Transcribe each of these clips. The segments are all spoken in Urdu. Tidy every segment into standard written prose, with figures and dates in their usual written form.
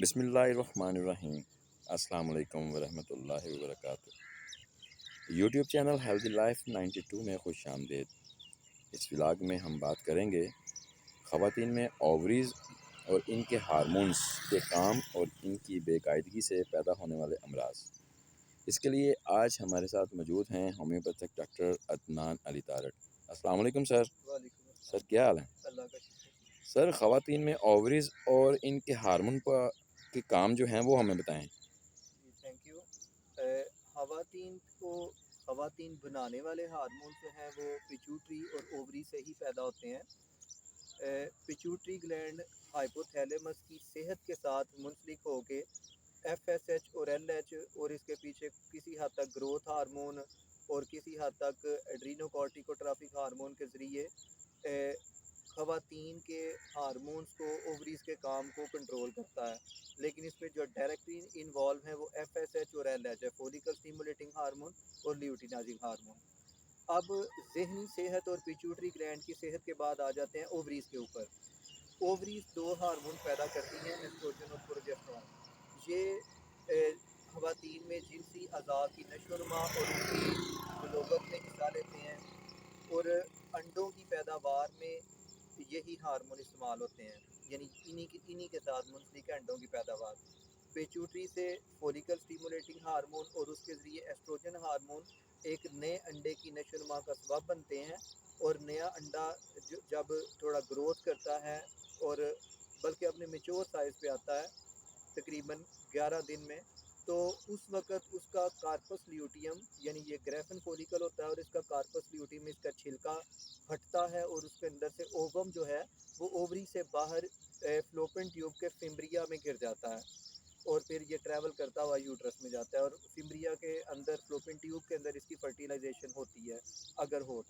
بسم اللہ الرحمن الرحیم۔ السلام علیکم ورحمۃ اللہ وبرکاتہ۔ یوٹیوب چینل ہیلدی لائف 92 میں خوش آمدید۔ اس ولاگ میں ہم بات کریں گے خواتین میں اووریز اور ان کے ہارمونز کے کام اور ان کی بے قاعدگی سے پیدا ہونے والے امراض۔ اس کے لیے آج ہمارے ساتھ موجود ہیں ہومیوپیتھک ڈاکٹر عدنان علی تارڑ۔ السلام علیکم سر۔ وعلیکم السلام۔ سر کیا حال ہے؟ اللہ کا شکر۔ سر خواتین میں اووریز اور ان کے ہارمون کے کام جو ہیں وہ ہمیں بتائیں۔ جی تھینک یو۔ خواتین بنانے والے ہارمون جو ہیں وہ پیچوٹری اور اووری سے ہی پیدا ہوتے ہیں۔ پیچوٹری گلینڈ ہائپوتھیلیمس کی صحت کے ساتھ منسلک ہو کے ایف ایس ایچ اور ایل ایچ اور اس کے پیچھے کسی حد تک گروتھ ہارمون اور کسی حد تک ایڈرینوکارٹیکوٹرافک ہارمون کے ذریعے خواتین کے ہارمونز کو اووریز کے کام کو کنٹرول کرتا ہے، لیکن اس میں جو ڈائریکٹلی انوالو ہیں وہ ایف ایس ایچ اور ایل ایچ ہے، فولیکل سٹیمولیٹنگ ہارمون اور لیوٹینائزنگ ہارمون۔ اب ذہنی صحت اور پیچوٹری گلینڈ کی صحت کے بعد آ جاتے ہیں اووریز کے اوپر۔ اووریز دو ہارمون پیدا کرتی ہیں، ایسٹروجن اور پروجسٹرون۔ یہ خواتین میں جنسی اعضاء کی نشو و نما اور ان کی بلوغت میں حصہ لیتے ہیں، اور انڈوں کی پیداوار میں یہی ہارمون استعمال ہوتے ہیں، یعنی انہی کے ساتھ منسلک ہے انڈوں کی پیداوار۔ پیچوٹری سے فولیکل سٹیمولیٹنگ ہارمون اور اس کے ذریعے ایسٹروجن ہارمون ایک نئے انڈے کی نشو و نما کا سبب بنتے ہیں، اور نیا انڈا جب تھوڑا گروتھ کرتا ہے اور بلکہ اپنے میچور سائز پہ آتا ہے تقریباً 11 دن میں، تو اس وقت اس کا کارپس لیوٹیم یعنی یہ گریفن فولیکل ہوتا ہے اور اس کا کارپس لیوٹیم اس کا چھلکا پھٹتا ہے، اور اس کے اندر سے اووم جو ہے وہ اووری سے باہر فلوپین ٹیوب کے فمبریا میں گر جاتا ہے، اور پھر یہ ٹریول کرتا ہوا یوٹرس میں جاتا ہے، اور فمبریا کے اندر فلوپین ٹیوب کے اندر اس کی فرٹیلائزیشن ہوتی ہے اگر ہو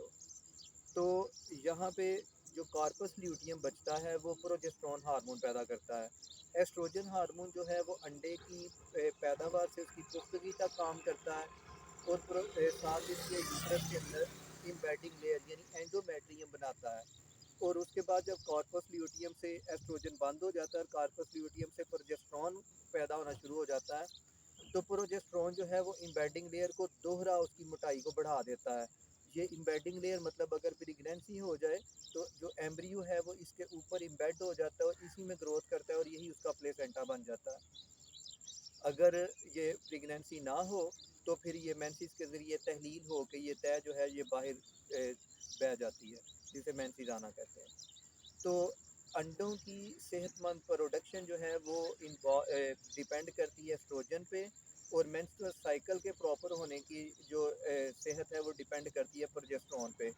تو یہاں پہ جو کارپس لیوٹیم بچتا ہے وہ پروجسٹرون ہارمون پیدا کرتا ہے۔ ایسٹروجن ہارمون جو ہے وہ انڈے کی پیداوار سے اس کی پختگی تک کام کرتا ہے، اور ساتھ اس کے یوٹرس کے اندر امبیڈنگ لیئر یعنی اینڈومیٹریم بناتا ہے، اور اس کے بعد جب کارپس لیوٹیم سے ایسٹروجن بند ہو جاتا ہے اور کارپس لیوٹیم سے پروجسٹرون پیدا ہونا شروع ہو جاتا ہے، تو پروجسٹرون جو ہے وہ امبیڈنگ لیئر کو دوہرا اس کی موٹائی کو بڑھا دیتا ہے۔ یہ امبیڈنگ لیئر مطلب اگر پریگنینسی ہو جائے تو جو ایمبریو ہے وہ اس کے اوپر امبیڈ ہو جاتا ہے اور اسی میں گروتھ کرتا ہے، اور یہی اس کا پلیسنٹا بن جاتا ہے۔ اگر یہ پریگنینسی نہ ہو تو پھر یہ مینسز کے ذریعے تحلیل ہو کے یہ طے جو ہے یہ باہر بہ جاتی ہے، جسے مینسز آنا کہتے ہیں۔ تو انڈوں کی صحت مند پروڈکشن جو ہے وہ ڈیپینڈ کرتی ہے ایسٹروجن پہ، اور مینسٹرل سائیکل کے پراپر ہونے کی جو صحت ہے وہ ڈیپینڈ کرتی ہے پروجسٹرون پہ۔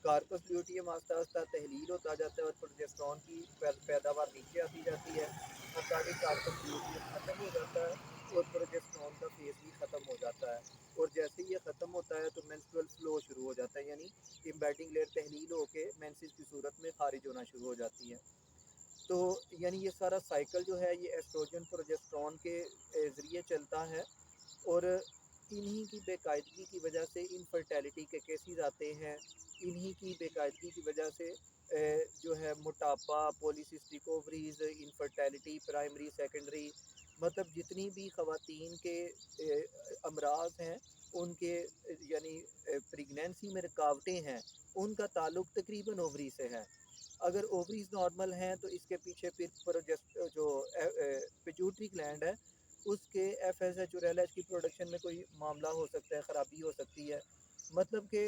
کارپس لیوٹیم آہستہ آہستہ تحلیل ہوتا جاتا ہے اور پروجسٹرون کی پیداوار نیچے آتی جاتی ہے، حتیٰ کہ کارپس لیوٹیم ختم ہو جاتا ہے اور پروجسٹرون کا فیز بھی ختم ہو جاتا ہے، اور جیسے ہی یہ ختم ہوتا ہے تو مینسٹرل فلو شروع ہو جاتا ہے، یعنی امبیڈنگ لیئر تحلیل ہو کے مینسز کی صورت میں خارج ہونا شروع ہو جاتی ہے۔ تو یعنی یہ سارا سائیکل جو ہے یہ ایسٹروجن پروجسٹرون کے ذریعے چلتا ہے، اور انہی کی بے قاعدگی کی وجہ سے انفرٹیلٹی کے کیسز آتے ہیں، انہی کی بے قاعدگی کی وجہ سے جو ہے موٹاپا، پولیسسٹک اووریز، انفرٹیلٹی پرائمری سیکنڈری، مطلب جتنی بھی خواتین کے امراض ہیں ان کے یعنی پریگنینسی میں رکاوٹیں ہیں ان کا تعلق تقریباً اووری سے ہے۔ اگر اووریز نارمل ہیں تو اس کے پیچھے پھر جو پیچوٹری گلینڈ ہے اس کے ایف ایس ایچ اور ایل ایچ کی پروڈکشن میں کوئی معاملہ ہو سکتا ہے، خرابی ہو سکتی ہے، مطلب کہ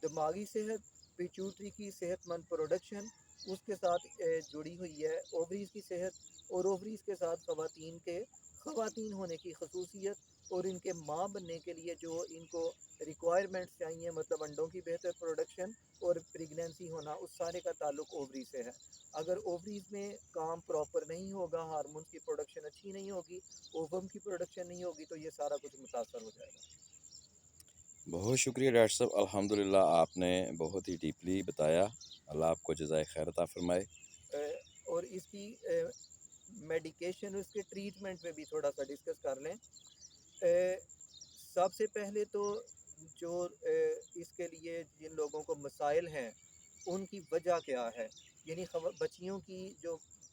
دماغی صحت، پیچوٹری کی صحت مند پروڈکشن اس کے ساتھ جڑی ہوئی ہے اووریز کی صحت، اور اووریز کے ساتھ خواتین کے خواتین ہونے کی خصوصیت اور ان کے ماں بننے کے لیے جو ان کو ریکوائرمنٹس چاہیے، مطلب انڈوں کی بہتر پروڈکشن اور پریگنینسی ہونا، اس سارے کا تعلق اووری سے ہے۔ اگر اووریز میں کام پراپر نہیں ہوگا، ہارمونز کی پروڈکشن اچھی نہیں ہوگی، اووم کی پروڈکشن نہیں ہوگی، تو یہ سارا کچھ متاثر ہو جائے گا۔ بہت شکریہ ڈاکٹر صاحب، الحمدللہ آپ نے بہت ہی ڈیپلی بتایا، اللہ آپ کو جزائے خیر عطا فرمائے۔ اور اس کی میڈیکیشن، اس کے ٹریٹمنٹ پہ بھی تھوڑا سا ڈسکس کر لیں۔ سب سے پہلے تو جو اس کے لیے جن لوگوں کو مسائل ہیں ان کی وجہ کیا ہے، یعنی بچیوں کی جو